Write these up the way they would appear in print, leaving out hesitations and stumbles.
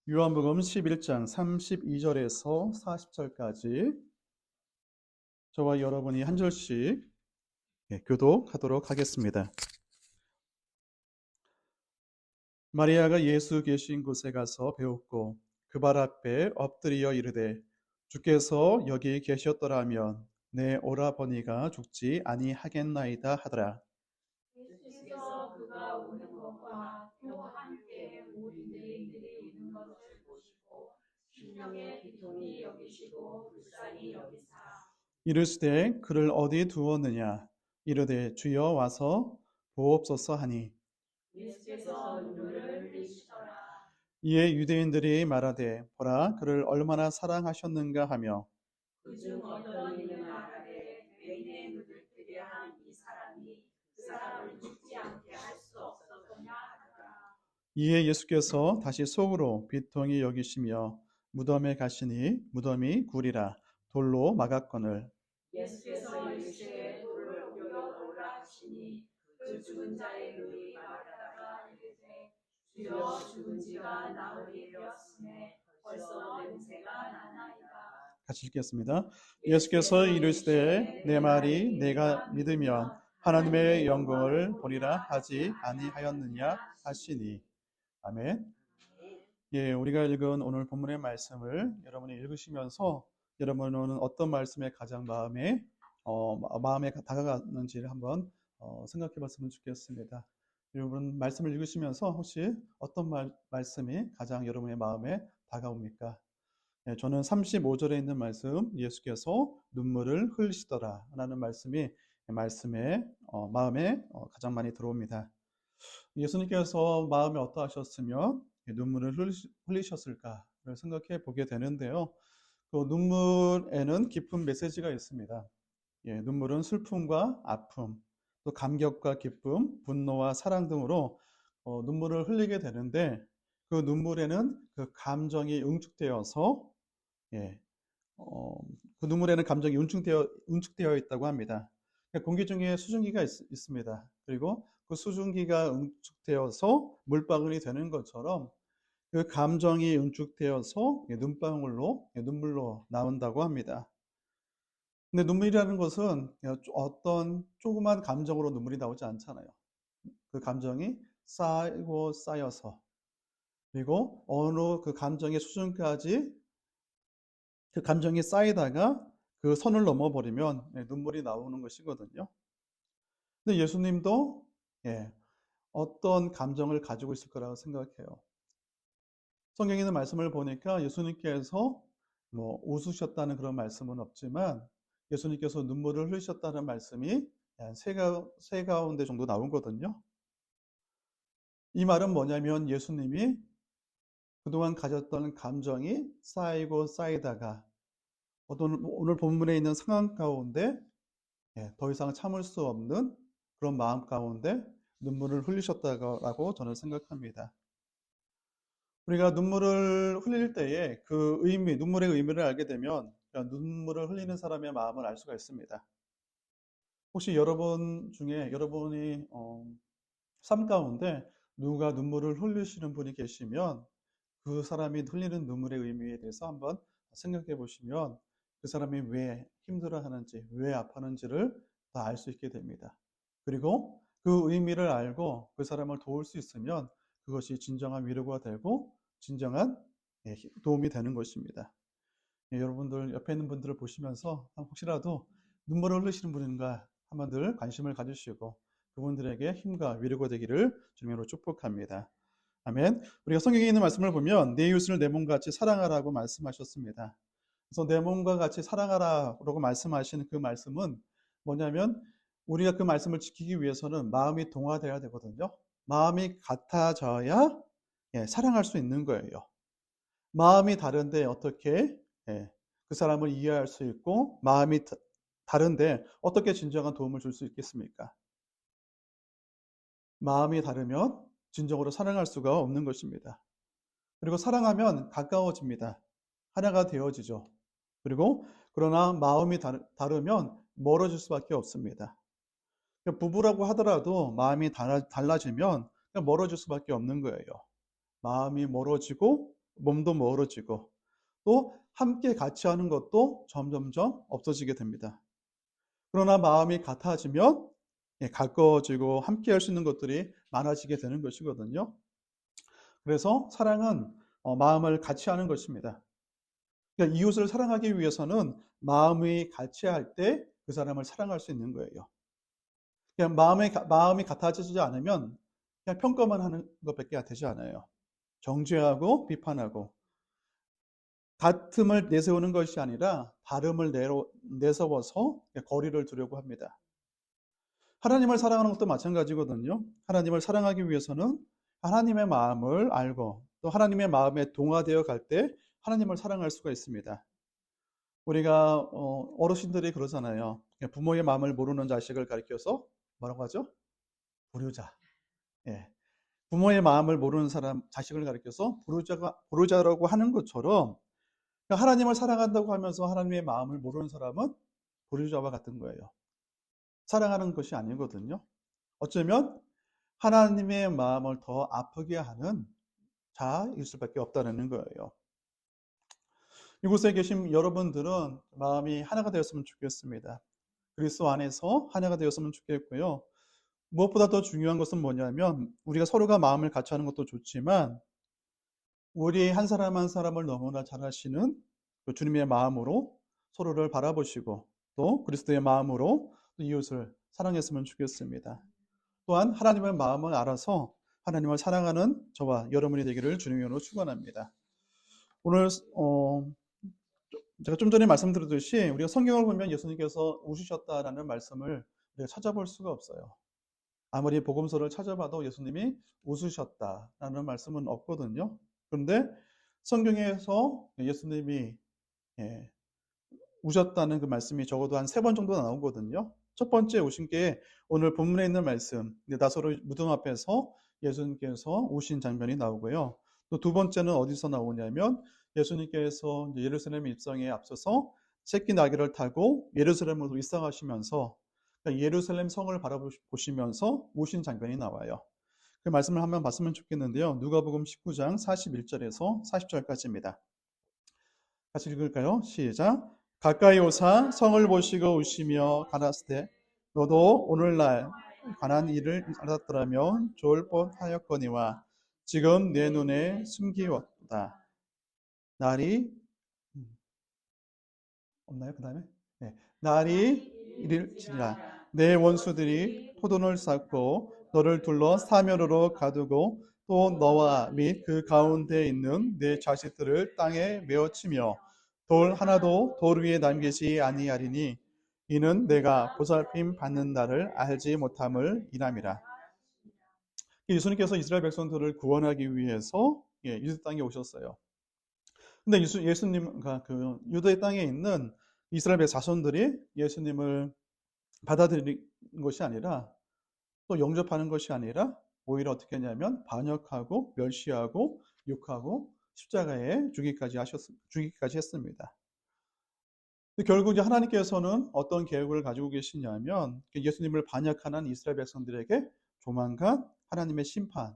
요한복음 11장 32절에서 40절까지 저와 여러분이 한 절씩 교독하도록 하겠습니다. 마리아가 예수 계신 곳에 가서 배웠고 그 발 앞에 엎드려 이르되 주께서 여기 계셨더라면 내 오라버니가 죽지 아니하겠나이다 하더라. 예수께서 그가 오는 것과 또 함께 우리 유대인들이 있는 것을 보시고 심령의 비통히 여기시고 불쌍히 여기사 이르시되 그를 어디 두었느냐 이르되 주여 와서 보옵소서 하니 예수께서 눈물을 흘리시더라. 이에 유대인들이 말하되 보라 그를 얼마나 사랑하셨는가 하며 그중 어떤 이는 말하되 죄인의 눈을 뜨게 한 이 사람이 그 사람을 죽지 않게 할 수 없었느냐 하더라. 이에 예수께서 다시 속으로 비통히 여기시며 무덤에 가시니 무덤이 굴이라 돌로 막았거늘 예수께서 이르시되 돌을 옮겨 놓으라 하시니 그 죽은 자의 눈이 마르다가 이르되 주여 죽은 지가 나흘이 되었으매 벌써 냄새가 나나이다. 같이 읽겠습니다. 예수께서 이르시되 내 말이 내가 믿으면 하나님의 영광을 보리라 하지 아니하였느냐 하시니 아멘. 예, 우리가 읽은 오늘 본문의 말씀을 여러분이 읽으시면서 여러분은 어떤 말씀에 가장 마음에 다가가는지를 한번 생각해 봤으면 좋겠습니다. 여러분 말씀을 읽으시면서 혹시 어떤 말씀이 가장 여러분의 마음에 다가옵니까? 예, 저는 35절에 있는 말씀 예수께서 눈물을 흘리시더라 라는 말씀이 말씀에 마음에 가장 많이 들어옵니다. 예수님께서 마음에 어떠하셨으면 눈물을 흘리셨을까를 생각해 보게 되는데요. 그 눈물에는 깊은 메시지가 있습니다. 예, 눈물은 슬픔과 아픔, 또 감격과 기쁨, 분노와 사랑 등으로 눈물을 흘리게 되는데 그 눈물에는 그 감정이 응축되어서 예, 그 눈물에는 감정이 응축되어 있다고 합니다. 공기 중에 수증기가 있습니다. 그리고 그 수증기가 응축되어서 물방울이 되는 것처럼 그 감정이 응축되어서 눈물로 나온다고 합니다. 근데 눈물이라는 것은 어떤 조그만 감정으로 눈물이 나오지 않잖아요. 그 감정이 쌓이고 쌓여서 그리고 어느 그 감정의 수준까지 그 감정이 쌓이다가 그 선을 넘어버리면 눈물이 나오는 것이거든요. 근데 예수님도 어떤 감정을 가지고 있을 거라고 생각해요. 성경에 있는 말씀을 보니까 예수님께서 웃으셨다는 그런 말씀은 없지만 예수님께서 눈물을 흘리셨다는 말씀이 한 세 가운데 정도 나오거든요. 이 말은 뭐냐면 예수님이 그동안 가졌던 감정이 쌓이고 쌓이다가 오늘 본문에 있는 상황 가운데 더 이상 참을 수 없는 그런 마음 가운데 눈물을 흘리셨다고 저는 생각합니다. 우리가 눈물을 흘릴 때에 그 눈물의 의미를 알게 되면 눈물을 흘리는 사람의 마음을 알 수가 있습니다. 혹시 여러분 중에 여러분이 삶 가운데 누가 눈물을 흘리시는 분이 계시면 그 사람이 흘리는 눈물의 의미에 대해서 한번 생각해 보시면 그 사람이 왜 힘들어하는지, 왜 아파하는지를 다 알 수 있게 됩니다. 그리고 그 의미를 알고 그 사람을 도울 수 있으면 그것이 진정한 위로가 되고 진정한 도움이 되는 것입니다. 여러분들 옆에 있는 분들을 보시면서 혹시라도 눈물을 흘리시는 분인가 한번 늘 관심을 가지시고 그분들에게 힘과 위로가 되기를 주님으로 축복합니다. 아멘. 우리가 성경에 있는 말씀을 보면 내 이웃을 내 몸같이 사랑하라고 말씀하셨습니다. 그래서 내 몸과 같이 사랑하라고 말씀하시는 그 말씀은 뭐냐면 우리가 그 말씀을 지키기 위해서는 마음이 동화되어야 되거든요. 마음이 같아져야 사랑할 수 있는 거예요. 마음이 다른데 어떻게 그 사람을 이해할 수 있고 마음이 다른데 어떻게 진정한 도움을 줄 수 있겠습니까? 마음이 다르면 진정으로 사랑할 수가 없는 것입니다. 그리고 사랑하면 가까워집니다. 하나가 되어지죠. 그리고 그러나 마음이 다르면 멀어질 수밖에 없습니다. 부부라고 하더라도 마음이 달라지면 멀어질 수밖에 없는 거예요. 마음이 멀어지고 몸도 멀어지고 또 함께 같이 하는 것도 점점점 없어지게 됩니다. 그러나 마음이 같아지면 가까워지고 함께 할 수 있는 것들이 많아지게 되는 것이거든요. 그래서 사랑은 마음을 같이 하는 것입니다. 그러니까 이웃을 사랑하기 위해서는 마음이 같이 할 때 그 사람을 사랑할 수 있는 거예요. 그냥 마음이 같아지지 않으면 그냥 평가만 하는 것밖에 되지 않아요. 정죄하고 비판하고 같음을 내세우는 것이 아니라 다름을 내세워서 거리를 두려고 합니다. 하나님을 사랑하는 것도 마찬가지거든요. 하나님을 사랑하기 위해서는 하나님의 마음을 알고 또 하나님의 마음에 동화되어 갈 때 하나님을 사랑할 수가 있습니다. 우리가 어르신들이 그러잖아요. 부모의 마음을 모르는 자식을 가리켜서 뭐라고 하죠? 불효자. 예. 부모의 마음을 모르는 자식을 가리켜서 불효자라고 하는 것처럼 하나님을 사랑한다고 하면서 하나님의 마음을 모르는 사람은 불효자와 같은 거예요. 사랑하는 것이 아니거든요. 어쩌면 하나님의 마음을 더 아프게 하는 자일 수밖에 없다는 거예요. 이곳에 계신 여러분들은 마음이 하나가 되었으면 좋겠습니다. 그리스도 안에서 하나가 되었으면 좋겠고요. 무엇보다 더 중요한 것은 뭐냐면 우리가 서로가 마음을 같이 하는 것도 좋지만 우리 한 사람 한 사람을 너무나 잘 아시는 그 주님의 마음으로 서로를 바라보시고 또 그리스도의 마음으로 이웃을 사랑했으면 좋겠습니다. 또한 하나님의 마음을 알아서 하나님을 사랑하는 저와 여러분이 되기를 주님의 이름으로 축원합니다. 오늘 제가 좀 전에 말씀드렸듯이 우리가 성경을 보면 예수님께서 웃으셨다라는 말씀을 우리가 찾아볼 수가 없어요. 아무리 복음서를 찾아봐도 예수님이 웃으셨다라는 말씀은 없거든요. 그런데 성경에서 예수님이 우셨다는 그 말씀이 적어도 한 3번 정도 나오거든요. 첫 번째 우신 게 오늘 본문에 있는 말씀, 나사로 무덤 앞에서 예수님께서 우신 장면이 나오고요. 또 두 번째는 어디서 나오냐면 예수님께서 예루살렘 입성에 앞서서 새끼 나귀를 타고 예루살렘으로 입성하시면서 예루살렘 성을 바라보시면서 우신 장면이 나와요. 그 말씀을 한번 봤으면 좋겠는데요. 누가복음 19장 41절에서 40절까지입니다. 같이 읽을까요? 시작. 가까이 오사 성을 보시고 우시며 가라사대 너도 오늘날 관한 일을 알았더라면 좋을 뻔하였거니와 지금 내 눈에 숨기웠다. 날이 없나요? 그 다음에 날이 이를지라 내 원수들이 포도를 쌓고 너를 둘러 사면으로 가두고 또 너와 및 그 가운데 있는 내 자식들을 땅에 메어치며 돌 하나도 돌 위에 남기지 아니하리니 이는 내가 보살핌 받는 날을 알지 못함을 이람이라. 예수님께서 이스라엘 백성들을 구원하기 위해서 유대 땅에 오셨어요. 근데 예수님과 그 유대 땅에 있는 이스라엘 자손들이 예수님을 받아들인 것이 아니라 또 영접하는 것이 아니라 오히려 어떻게 했냐면 반역하고 멸시하고 욕하고 십자가에 죽이기까지 했습니다. 결국 이제 하나님께서는 어떤 계획을 가지고 계시냐면 예수님을 반역하는 이스라엘 백성들에게 조만간 하나님의 심판을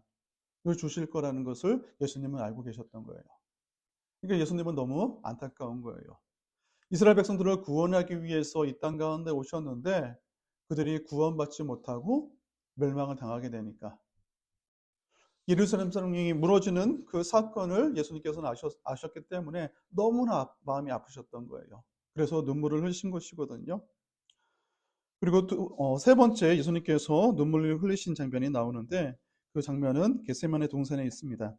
주실 거라는 것을 예수님은 알고 계셨던 거예요. 그러니까 예수님은 너무 안타까운 거예요. 이스라엘 백성들을 구원하기 위해서 이 땅 가운데 오셨는데 그들이 구원받지 못하고 멸망을 당하게 되니까 예루살렘 성이 무너지는 그 사건을 예수님께서는 아셨기 때문에 너무나 마음이 아프셨던 거예요. 그래서 눈물을 흘리신 것이거든요. 그리고 세 번째 예수님께서 눈물을 흘리신 장면이 나오는데 그 장면은 겟세마네 동산에 있습니다.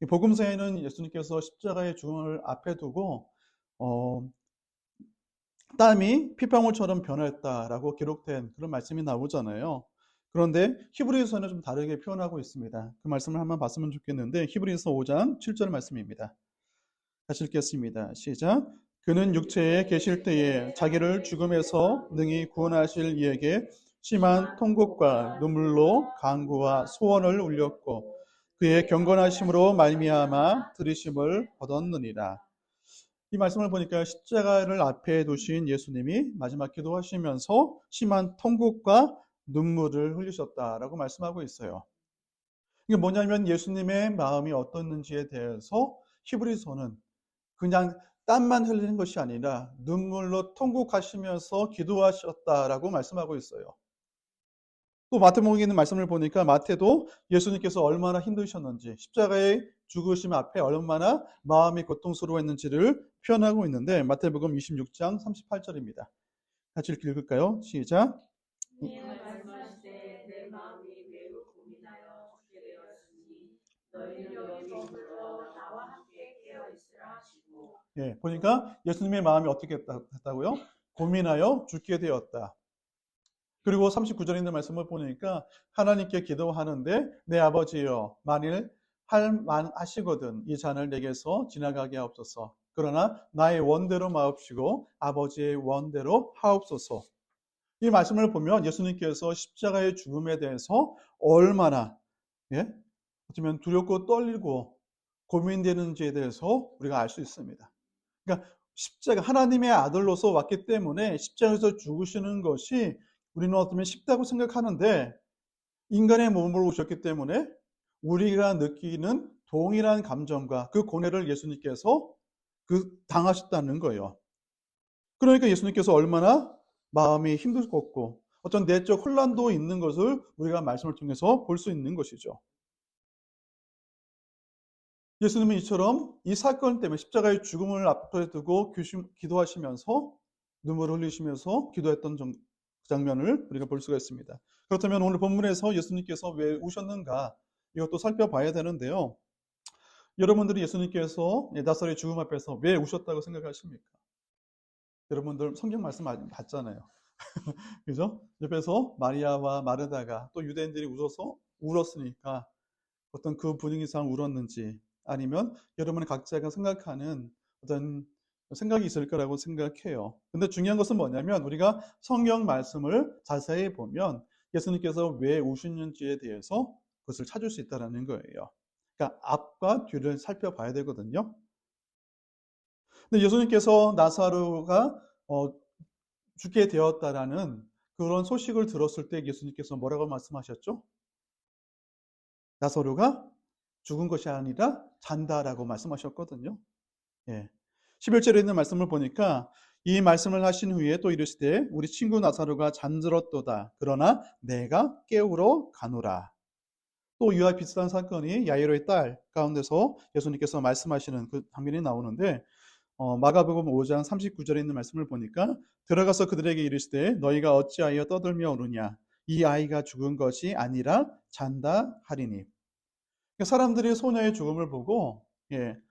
복음서에는 예수님께서 십자가의 죽음을 앞에 두고 땀이 피방울처럼 변했다라고 기록된 그런 말씀이 나오잖아요. 그런데 히브리서는 좀 다르게 표현하고 있습니다. 그 말씀을 한번 봤으면 좋겠는데 히브리서 5장 7절 말씀입니다. 다시 읽겠습니다. 시작. 그는 육체에 계실 때에 자기를 죽음에서 능히 구원하실 이에게 심한 통곡과 눈물로 간구와 소원을 울렸고 그의 경건하심으로 말미암아 들으심을 얻었느니라. 이 말씀을 보니까 십자가를 앞에 두신 예수님이 마지막 기도하시면서 심한 통곡과 눈물을 흘리셨다라고 말씀하고 있어요. 이게 뭐냐면 예수님의 마음이 어떻는지에 대해서 히브리서는 그냥 땀만 흘리는 것이 아니라 눈물로 통곡하시면서 기도하셨다라고 말씀하고 있어요. 또 마태복음에 있는 말씀을 보니까 마태도 예수님께서 얼마나 힘드셨는지, 십자가의 죽으심 앞에 얼마나 마음이 고통스러워했는지를 표현하고 있는데, 마태복음 26장 38절입니다. 같이 읽을까요? 시작. 네 말씀하실 때 내 마음이 매우 고민하여 죽게 되었으니 너희는 여기 불러 나와 함께 깨어 있으라 하시고. 예, 보니까 예수님의 마음이 어떻게 했다고요? 고민하여 죽게 되었다. 그리고 39절에 있는 말씀을 보니까 하나님께 기도하는데 내 아버지여 만일 하시거든 이 잔을 내게서 지나가게 하옵소서. 그러나 나의 원대로 마옵시고 아버지의 원대로 하옵소서. 이 말씀을 보면 예수님께서 십자가의 죽음에 대해서 얼마나 어쩌면 두렵고 떨리고 고민되는지에 대해서 우리가 알 수 있습니다. 그러니까 십자가 하나님의 아들로서 왔기 때문에 십자가에서 죽으시는 것이 우리는 어쩌면 쉽다고 생각하는데 인간의 몸으로 오셨기 때문에 우리가 느끼는 동일한 감정과 그 고뇌를 예수님께서 당하셨다는 거예요. 그러니까 예수님께서 얼마나 마음이 힘들었고 어떤 내적 혼란도 있는 것을 우리가 말씀을 통해서 볼 수 있는 것이죠. 예수님은 이처럼 이 사건 때문에 십자가의 죽음을 앞에 두고 기도하시면서 눈물을 흘리시면서 기도했던 장면을 우리가 볼 수가 있습니다. 그렇다면 오늘 본문에서 예수님께서 왜 우셨는가 이것도 살펴봐야 되는데요. 여러분들이 예수님께서 나사로의 죽음 앞에서 왜 우셨다고 생각하십니까? 여러분들 성경 말씀 봤잖아요. 그죠? 옆에서 마리아와 마르다가 또 유대인들이 울었으니까 어떤 그 분위기상 울었는지 아니면 여러분의 각자가 생각하는 어떤 생각이 있을 거라고 생각해요. 근데 중요한 것은 뭐냐면 우리가 성경 말씀을 자세히 보면 예수님께서 왜 우시는지에 대해서 그것을 찾을 수 있다는 거예요. 그러니까 앞과 뒤를 살펴봐야 되거든요. 근데 예수님께서 나사로가 죽게 되었다라는 그런 소식을 들었을 때 예수님께서 뭐라고 말씀하셨죠? 나사로가 죽은 것이 아니라 잔다라고 말씀하셨거든요. 예. 11절에 있는 말씀을 보니까 이 말씀을 하신 후에 또 이르시되 우리 친구 나사로가 잠들었도다. 그러나 내가 깨우러 가노라. 또 이와 비슷한 사건이 야이로의 딸 가운데서 예수님께서 말씀하시는 그 장면이 나오는데 마가복음 5장 39절에 있는 말씀을 보니까 들어가서 그들에게 이르시되 너희가 어찌하여 떠들며 오느냐 이 아이가 죽은 것이 아니라 잔다 하리니. 사람들이 소녀의 죽음을 보고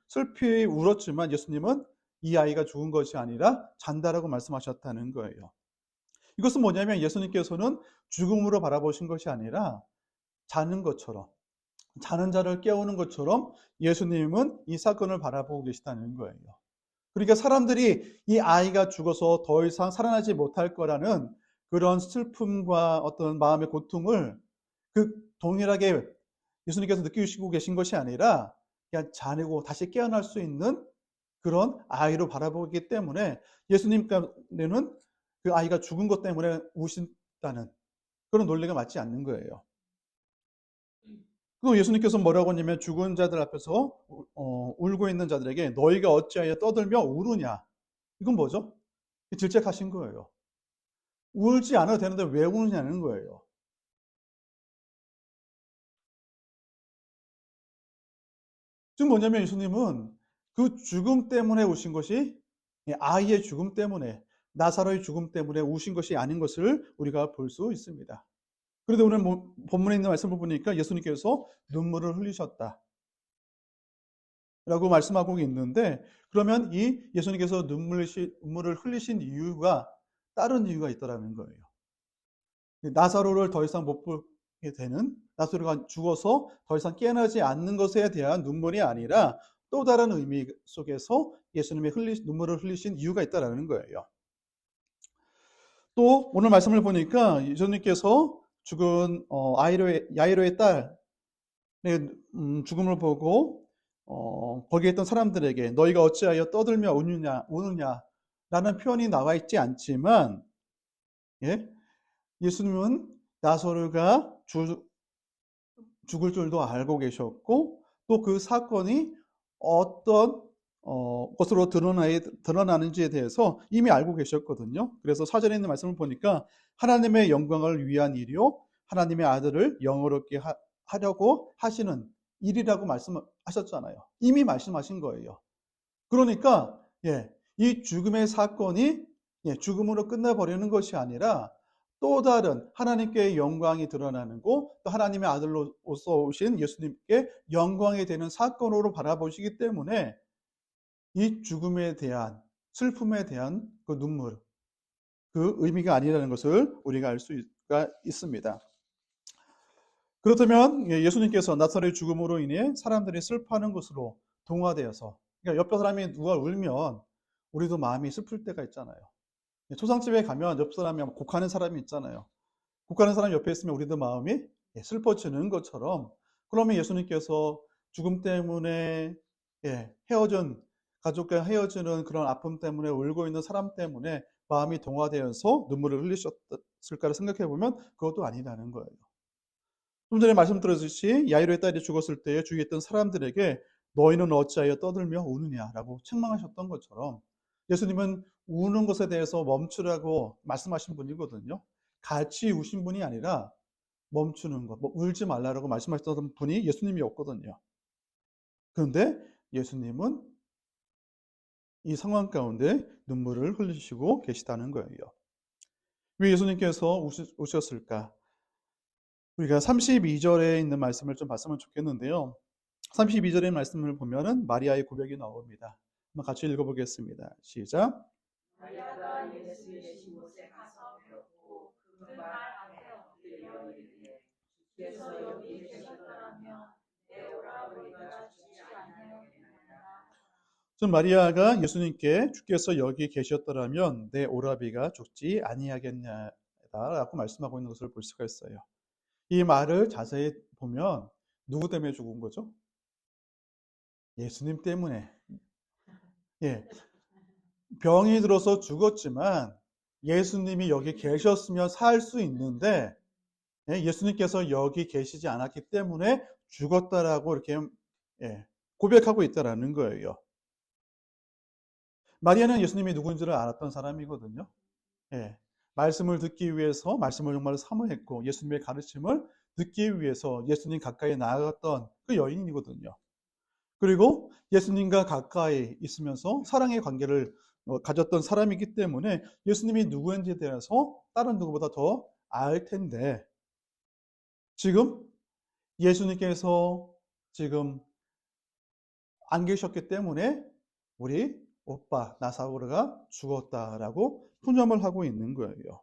슬피 울었지만 예수님은 이 아이가 죽은 것이 아니라 잔다라고 말씀하셨다는 거예요. 이것은 뭐냐면 예수님께서는 죽음으로 바라보신 것이 아니라 자는 것처럼 자는 자를 깨우는 것처럼 예수님은 이 사건을 바라보고 계시다는 거예요. 그러니까 사람들이 이 아이가 죽어서 더 이상 살아나지 못할 거라는 그런 슬픔과 어떤 마음의 고통을 동일하게 예수님께서 느끼시고 계신 것이 아니라 그냥 자내고 다시 깨어날 수 있는 그런 아이로 바라보기 때문에 예수님께는 그 아이가 죽은 것 때문에 우신다는 그런 논리가 맞지 않는 거예요. 그리고 예수님께서 뭐라고 하냐면 죽은 자들 앞에서 울고 있는 자들에게 너희가 어찌하여 떠들며 우느냐. 이건 뭐죠? 질책하신 거예요. 울지 않아도 되는데 왜 우느냐는 거예요. 지금 뭐냐면 예수님은 그 죽음 때문에 우신 것이 아이의 죽음 때문에 나사로의 죽음 때문에 우신 것이 아닌 것을 우리가 볼 수 있습니다. 그런데 오늘 본문에 있는 말씀을 보니까 예수님께서 눈물을 흘리셨다 라고 말씀하고 있는데 그러면 이 예수님께서 눈물을 흘리신 이유가 다른 이유가 있다라는 거예요. 나사로를 더 이상 못 보게 되는 나사로가 죽어서 더 이상 깨어나지 않는 것에 대한 눈물이 아니라 또 다른 의미 속에서 예수님의 눈물을 흘리신 이유가 있다라는 거예요. 또 오늘 말씀을 보니까 예수님께서 죽은 야이로의 딸의 죽음을 보고 거기에 있던 사람들에게 너희가 어찌하여 떠들며 우느냐라는 표현이 나와 있지 않지만 예수님은 나사로가 죽을 줄도 알고 계셨고 또 그 사건이 어떤 것으로 드러나는지에 대해서 이미 알고 계셨거든요. 그래서 사전에 있는 말씀을 보니까 하나님의 영광을 위한 일이요, 하나님의 아들을 영어롭게 하려고 하시는 일이라고 말씀하셨잖아요. 이미 말씀하신 거예요. 그러니까 이 죽음의 사건이 죽음으로 끝나버리는 것이 아니라 또 다른 하나님께 영광이 드러나는 거, 또 하나님의 아들로서 오신 예수님께 영광이 되는 사건으로 바라보시기 때문에 이 죽음에 대한, 슬픔에 대한 그 눈물, 그 의미가 아니라는 것을 우리가 알 수가 있습니다. 그렇다면 예수님께서 나사로의 죽음으로 인해 사람들이 슬퍼하는 것으로 동화되어서, 그러니까 옆에 사람이 누가 울면 우리도 마음이 슬플 때가 있잖아요. 초상집에 가면 옆 사람이 곡하는 사람이 있잖아요. 곡하는 사람 옆에 있으면 우리도 마음이 슬퍼지는 것처럼, 그러면 예수님께서 죽음 때문에 헤어진 가족과 헤어지는 그런 아픔 때문에 울고 있는 사람 때문에 마음이 동화되어서 눈물을 흘리셨을까를 생각해 보면 그것도 아니라는 거예요. 좀 전에 말씀드렸듯이 야이로의 딸이 죽었을 때에 주위에 있던 사람들에게 너희는 어찌하여 떠들며 우느냐라고 책망하셨던 것처럼, 예수님은 우는 것에 대해서 멈추라고 말씀하신 분이거든요. 같이 우신 분이 아니라 멈추는 것, 울지 말라라고 말씀하셨던 분이 예수님이었거든요. 그런데 예수님은 이 상황 가운데 눈물을 흘리시고 계시다는 거예요. 왜 예수님께서 우셨을까? 우리가 32절에 있는 말씀을 좀 봤으면 좋겠는데요. 32절의 말씀을 보면은 마리아의 고백이 나옵니다. 한번 같이 읽어보겠습니다. 시작. 마리아가 예수의 계신 곳에 가서 배웠고 그 말 앞에 엎드려 이르되 주께서 여기 계셨더라면 내 오라버니가 죽지 아니하였느니라. 좀 마리아가 예수님께 주께서 여기 계셨더라면 내 오라비가 죽지 아니하겠냐라고 말씀하고 있는 것을 볼 수가 있어요. 이 말을 자세히 보면 누구 때문에 죽은 거죠? 예수님 때문에. 병이 들어서 죽었지만 예수님이 여기 계셨으면 살 수 있는데 예수님께서 여기 계시지 않았기 때문에 죽었다라고 이렇게 고백하고 있다라는 거예요. 마리아는 예수님이 누군지를 알았던 사람이거든요. 말씀을 듣기 위해서 말씀을 정말 사모했고 예수님의 가르침을 듣기 위해서 예수님 가까이 나아갔던 그 여인이거든요. 그리고 예수님과 가까이 있으면서 사랑의 관계를 가졌던 사람이기 때문에 예수님이 누구인지에 대해서 다른 누구보다 더 알 텐데, 지금 예수님께서 지금 안 계셨기 때문에 우리 오빠 나사로가 죽었다라고 푸념을 하고 있는 거예요.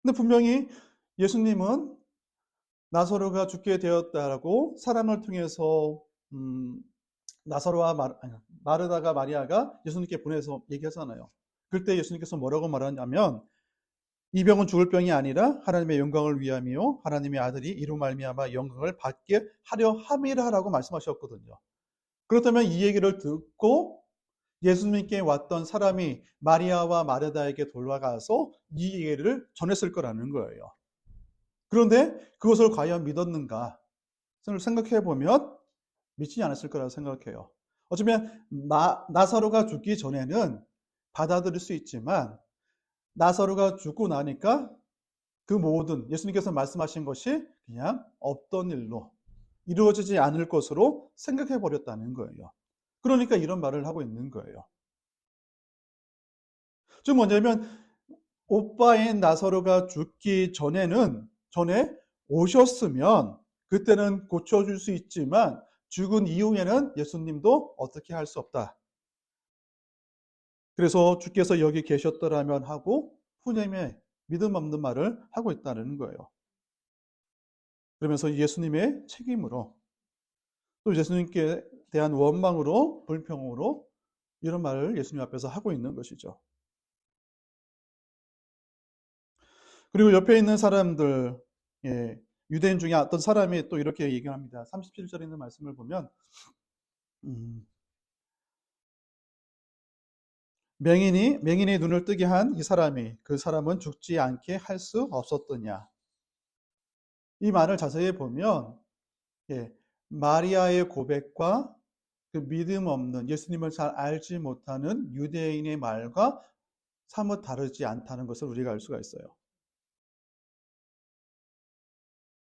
근데 분명히 예수님은 나사로가 죽게 되었다라고 사람을 통해서 나사로와 마르다가 마리아가 예수님께 보내서 얘기하잖아요. 그때 예수님께서 뭐라고 말하냐면 이 병은 죽을 병이 아니라 하나님의 영광을 위함이요 하나님의 아들이 이로 말미암아 영광을 받게 하려 함이라라고 말씀하셨거든요. 그렇다면 이 얘기를 듣고 예수님께 왔던 사람이 마리아와 마르다에게 돌아가서 이 얘기를 전했을 거라는 거예요. 그런데 그것을 과연 믿었는가 생각해 보면 믿지 않았을 거라고 생각해요. 어쩌면 나사로가 죽기 전에는 받아들일 수 있지만 나사로가 죽고 나니까 그 모든 예수님께서 말씀하신 것이 그냥 없던 일로 이루어지지 않을 것으로 생각해 버렸다는 거예요. 그러니까 이런 말을 하고 있는 거예요. 즉 뭐냐면 오빠인 나사로가 죽기 전에 오셨으면 그때는 고쳐줄 수 있지만 죽은 이후에는 예수님도 어떻게 할 수 없다. 그래서 주께서 여기 계셨더라면 하고 푸념의 믿음 없는 말을 하고 있다는 거예요. 그러면서 예수님의 책임으로 또 예수님께 대한 원망으로 불평으로 이런 말을 예수님 앞에서 하고 있는 것이죠. 그리고 옆에 있는 사람들, 유대인 중에 어떤 사람이 또 이렇게 얘기합니다. 37절에 있는 말씀을 보면 맹인이 눈을 뜨게 한 이 사람이 그 사람은 죽지 않게 할 수 없었더냐. 이 말을 자세히 보면 마리아의 고백과 그 믿음 없는 예수님을 잘 알지 못하는 유대인의 말과 사뭇 다르지 않다는 것을 우리가 알 수가 있어요.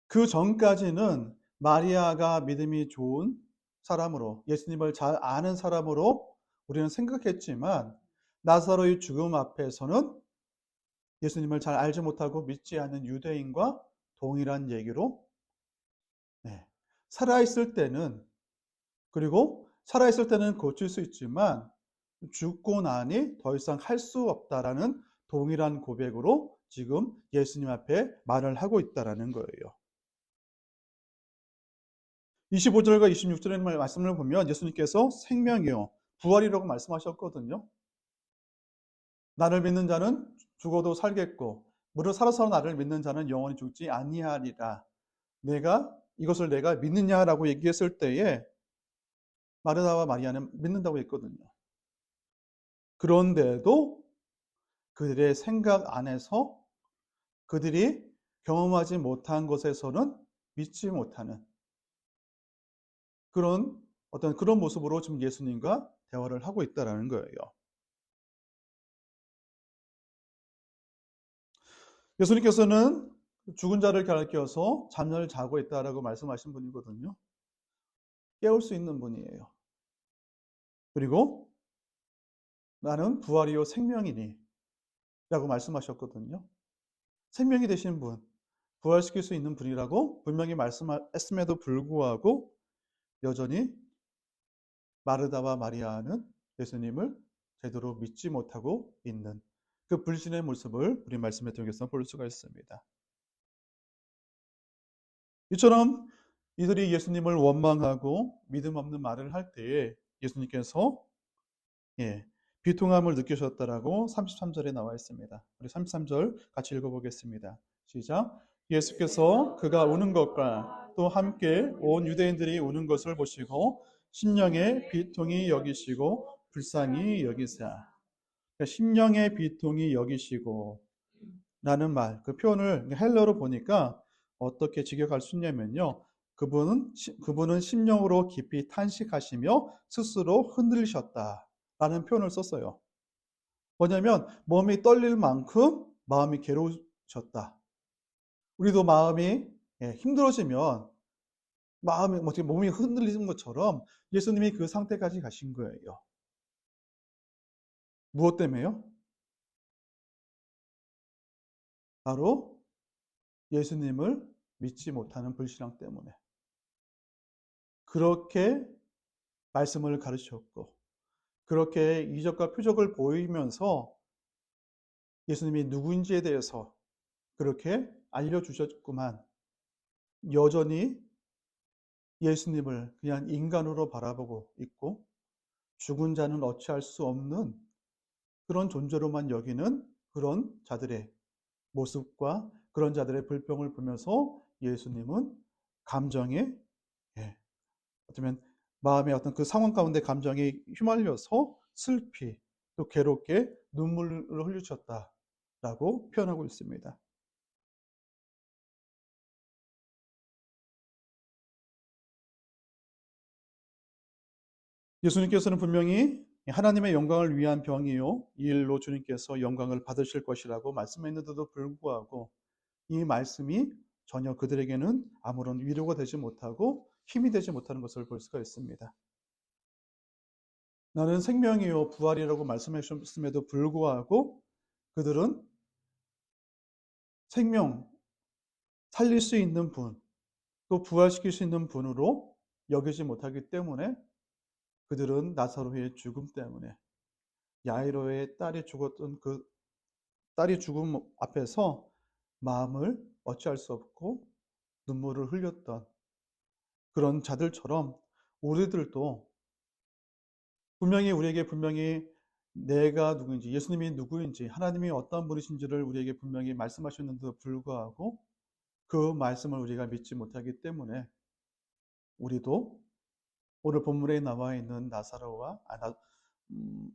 그 전까지는 마리아가 믿음이 좋은 사람으로, 예수님을 잘 아는 사람으로 우리는 생각했지만 나사로의 죽음 앞에서는 예수님을 잘 알지 못하고 믿지 않는 유대인과 동일한 얘기로, 네, 살아있을 때는, 그리고 살아있을 때는 고칠 수 있지만 죽고 나니 더 이상 할 수 없다라는 동일한 고백으로 지금 예수님 앞에 말을 하고 있다라는 거예요. 25절과 26절의 말씀을 보면 예수님께서 생명이요 부활이라고 말씀하셨거든요. 나를 믿는 자는 죽어도 살겠고 무릇 살아서 나를 믿는 자는 영원히 죽지 아니하리라. 이것을 내가 믿느냐라고 얘기했을 때에 마르다와 마리아는 믿는다고 했거든요. 그런데도 그들의 생각 안에서 그들이 경험하지 못한 것에서는 믿지 못하는 그런 모습으로 지금 예수님과 대화를 하고 있다라는 거예요. 예수님께서는 죽은 자를 가리켜서 잠을 자고 있다라고 말씀하신 분이거든요. 깨울 수 있는 분이에요. 그리고 나는 부활이요 생명이니 라고 말씀하셨거든요. 생명이 되신 분, 부활시킬 수 있는 분이라고 분명히 말씀했음에도 불구하고 여전히 마르다와 마리아는 예수님을 제대로 믿지 못하고 있는 그 불신의 모습을 우리 말씀을 통해서 볼 수가 있습니다. 이처럼 이들이 예수님을 원망하고 믿음 없는 말을 할 때에 예수님께서 비통함을 느끼셨다라고 33절에 나와 있습니다. 우리 33절 같이 읽어보겠습니다. 시작. 예수께서 그가 우는 것과 또 함께 온 유대인들이 우는 것을 보시고 심령의 비통이 여기시고 불쌍히 여기사. 심령의 비통이 여기시고 라는 말, 그 표현을 헬러로 보니까 어떻게 직역할 수 있냐면요. 그분은 심령으로 깊이 탄식하시며 스스로 흔들리셨다라는 표현을 썼어요. 뭐냐면 몸이 떨릴 만큼 마음이 괴로우셨다. 우리도 마음이 힘들어지면 몸이 흔들리는 것처럼 예수님이 그 상태까지 가신 거예요. 무엇 때문에요? 바로 예수님을 믿지 못하는 불신앙 때문에. 그렇게 말씀을 가르치셨고 그렇게 이적과 표적을 보이면서 예수님이 누구인지에 대해서 그렇게 알려주셨구만 여전히 예수님을 그냥 인간으로 바라보고 있고 죽은 자는 어찌할 수 없는 그런 존재로만 여기는 그런 자들의 모습과 그런 자들의 불평을 보면서 예수님은 감정에 어쩌면 마음의 어떤 그 상황 가운데 감정이 휘말려서 슬피 또 괴롭게 눈물을 흘리셨다라고 표현하고 있습니다. 예수님께서는 분명히 하나님의 영광을 위한 병이요 이 일로 주님께서 영광을 받으실 것이라고 말씀했는데도 불구하고 이 말씀이 전혀 그들에게는 아무런 위로가 되지 못하고 힘이 되지 못하는 것을 볼 수가 있습니다. 나는 생명이요 부활이라고 말씀하셨음에도 불구하고 그들은 생명, 살릴 수 있는 분, 또 부활시킬 수 있는 분으로 여기지 못하기 때문에 그들은 나사로의 죽음 때문에 야이로의 딸이 죽었던 그 딸이 죽음 앞에서 마음을 어찌할 수 없고 눈물을 흘렸던 그런 자들처럼 우리들도 분명히 내가 누구인지 예수님이 누구인지 하나님이 어떤 분이신지를 우리에게 분명히 말씀하셨는데도 불구하고 그 말씀을 우리가 믿지 못하기 때문에 우리도 오늘 본문에 나와 있는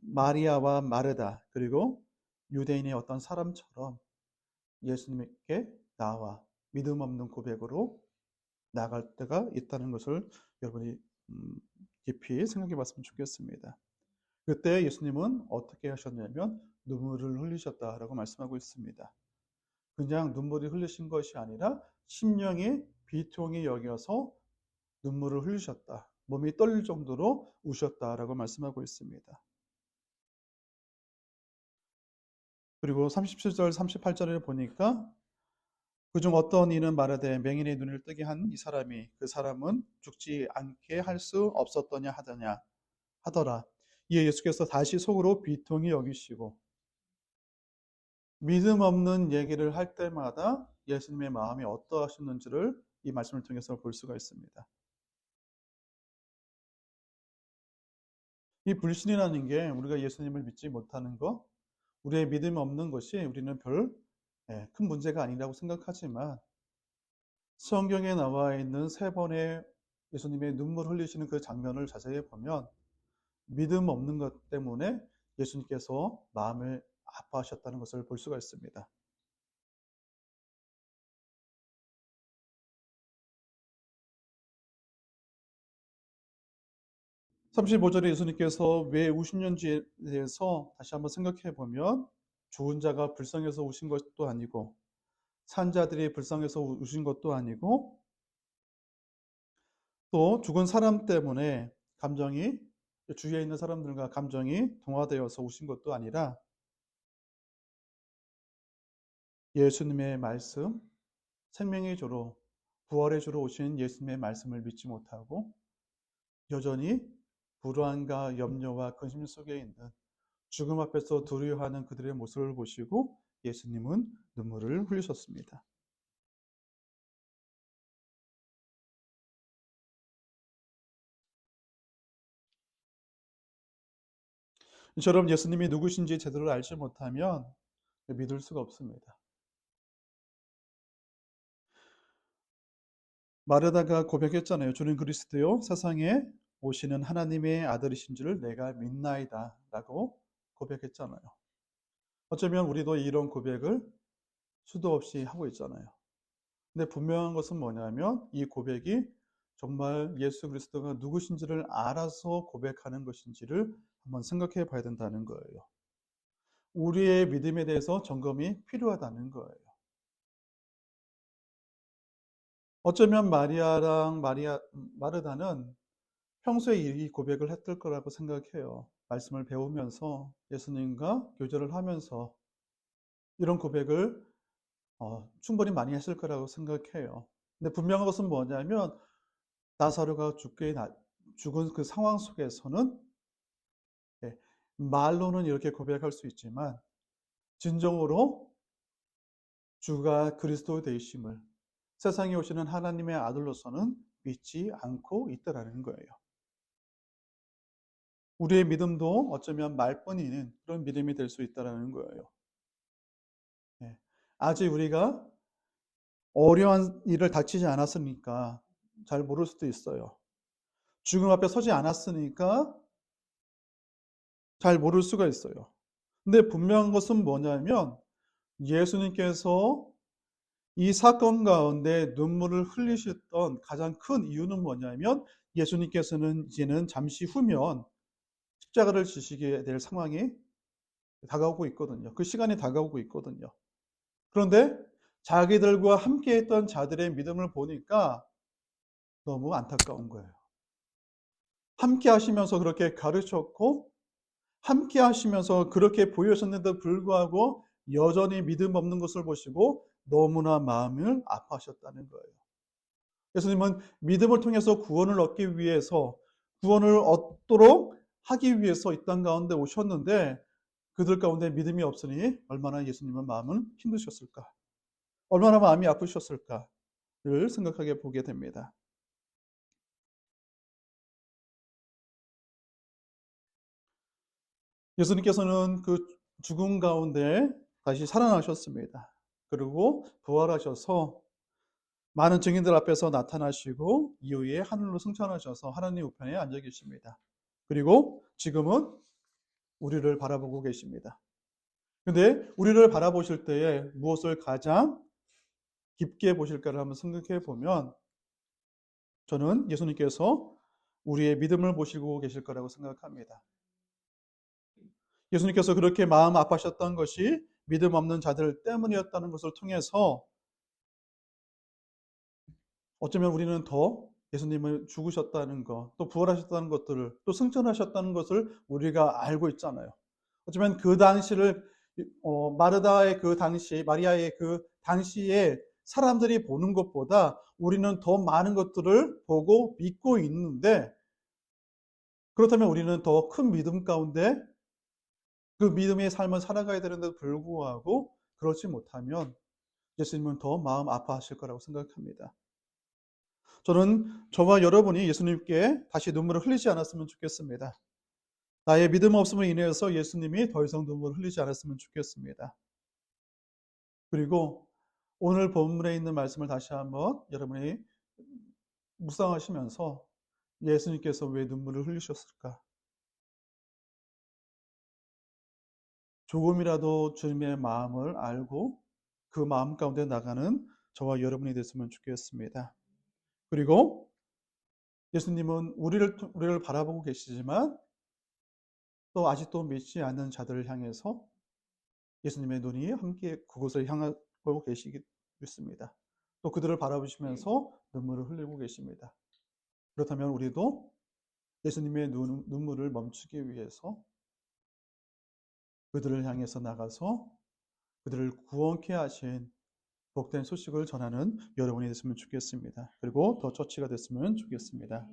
마리아와 마르다 그리고 유대인의 어떤 사람처럼 예수님께 나와 믿음 없는 고백으로 나갈 때가 있다는 것을 여러분이 깊이 생각해 봤으면 좋겠습니다. 그때 예수님은 어떻게 하셨냐면 눈물을 흘리셨다라고 말씀하고 있습니다. 그냥 눈물이 흘리신 것이 아니라 심령이 비통히 여겨서 눈물을 흘리셨다. 몸이 떨릴 정도로 우셨다라고 말씀하고 있습니다. 그리고 37절, 38절을 보니까 그중 어떤 이는 말하되 맹인의 눈을 뜨게 한 이 사람이 그 사람은 죽지 않게 할 수 없었더냐 하더라. 이에 예수께서 다시 속으로 비통히 여기시고 믿음 없는 얘기를 할 때마다 예수님의 마음이 어떠하셨는지를 이 말씀을 통해서 볼 수가 있습니다. 이 불신이라는 게 우리가 예수님을 믿지 못하는 것, 우리의 믿음 없는 것이 우리는 별 큰 문제가 아니라고 생각하지만 성경에 나와 있는 세 번의 예수님의 눈물 흘리시는 그 장면을 자세히 보면 믿음 없는 것 때문에 예수님께서 마음을 아파하셨다는 것을 볼 수가 있습니다. 35절에 예수님께서 왜 우시는지에 대해서 다시 한번 생각해 보면 좋은 자가 불쌍해서 우신 것도 아니고 산자들이 불쌍해서 우신 것도 아니고 또 죽은 사람 때문에 감정이 주위에 있는 사람들과 감정이 동화되어서 우신 것도 아니라 예수님의 말씀, 생명의 주로 부활의 주로 오신 예수님의 말씀을 믿지 못하고 여전히 불안과 염려와 근심 속에 있는 죽음 앞에서 두려워하는 그들의 모습을 보시고 예수님은 눈물을 흘리셨습니다. 이처럼 예수님이 누구신지 제대로 알지 못하면 믿을 수가 없습니다. 마르다가 고백했잖아요. 주는 그리스도요 세상에 오시는 하나님의 아들이신 줄 내가 믿나이다 라고 고백했잖아요. 어쩌면 우리도 이런 고백을 수도 없이 하고 있잖아요. 근데 분명한 것은 뭐냐면 이 고백이 정말 예수 그리스도가 누구신지를 알아서 고백하는 것인지를 한번 생각해 봐야 된다는 거예요. 우리의 믿음에 대해서 점검이 필요하다는 거예요. 어쩌면 마르다는 평소에 이 고백을 했을 거라고 생각해요. 말씀을 배우면서 예수님과 교제를 하면서 이런 고백을 충분히 많이 했을 거라고 생각해요. 근데 분명한 것은 뭐냐면 나사로가 죽은 그 상황 속에서는 말로는 이렇게 고백할 수 있지만 진정으로 주가 그리스도 되심을 세상에 오시는 하나님의 아들로서는 믿지 않고 있다라는 거예요. 우리의 믿음도 어쩌면 말뿐인 그런 믿음이 될 수 있다라는 거예요. 아직 우리가 어려운 일을 닥치지 않았으니까 잘 모를 수도 있어요. 죽음 앞에 서지 않았으니까 잘 모를 수가 있어요. 근데 분명한 것은 뭐냐면 예수님께서 이 사건 가운데 눈물을 흘리셨던 가장 큰 이유는 뭐냐면 예수님께서는 이제는 잠시 후면 십자가를 지시게 될 상황이 다가오고 있거든요. 그 시간이 다가오고 있거든요. 그런데 자기들과 함께 했던 자들의 믿음을 보니까 너무 안타까운 거예요. 함께 하시면서 그렇게 가르쳤고 함께 하시면서 그렇게 보여줬는데도 불구하고 여전히 믿음 없는 것을 보시고 너무나 마음을 아파하셨다는 거예요. 예수님은 믿음을 통해서 구원을 얻기 위해서 구원을 얻도록 하기 위해서 이 땅 가운데 오셨는데 그들 가운데 믿음이 없으니 얼마나 예수님은 마음은 힘드셨을까? 얼마나 마음이 아프셨을까를 생각하게 보게 됩니다. 예수님께서는 그 죽음 가운데 다시 살아나셨습니다. 그리고 부활하셔서 많은 증인들 앞에서 나타나시고 이후에 하늘로 승천하셔서 하나님 우편에 앉아 계십니다. 그리고 지금은 우리를 바라보고 계십니다. 근데 우리를 바라보실 때에 무엇을 가장 깊게 보실까를 한번 생각해 보면 저는 예수님께서 우리의 믿음을 보시고 계실 거라고 생각합니다. 예수님께서 그렇게 마음 아파하셨던 것이 믿음 없는 자들 때문이었다는 것을 통해서 어쩌면 우리는 더 예수님을 죽으셨다는 것, 또 부활하셨다는 것들을, 또 승천하셨다는 것을 우리가 알고 있잖아요. 어쩌면 그 당시를 마르다의 그 당시, 마리아의 그 당시에 사람들이 보는 것보다 우리는 더 많은 것들을 보고 믿고 있는데, 그렇다면 우리는 더 큰 믿음 가운데 그 믿음의 삶을 살아가야 되는데도 불구하고 그렇지 못하면 예수님은 더 마음 아파하실 거라고 생각합니다. 저는 저와 여러분이 예수님께 다시 눈물을 흘리지 않았으면 좋겠습니다. 나의 믿음 없음으로 인해서 예수님이 더 이상 눈물을 흘리지 않았으면 좋겠습니다. 그리고 오늘 본문에 있는 말씀을 다시 한번 여러분이 묵상하시면서 예수님께서 왜 눈물을 흘리셨을까? 조금이라도 주님의 마음을 알고 그 마음 가운데 나가는 저와 여러분이 됐으면 좋겠습니다. 그리고 예수님은 우리를 바라보고 계시지만 또 아직도 믿지 않는 자들을 향해서 예수님의 눈이 함께 그곳을 향하고 계시기 믿습니다. 또 그들을 바라보시면서 눈물을 흘리고 계십니다. 그렇다면 우리도 예수님의 눈물을 멈추기 위해서 그들을 향해서 나가서 그들을 구원케 하신 복된 소식을 전하는 여러분이 됐으면 좋겠습니다. 그리고 더 처치가 됐으면 좋겠습니다.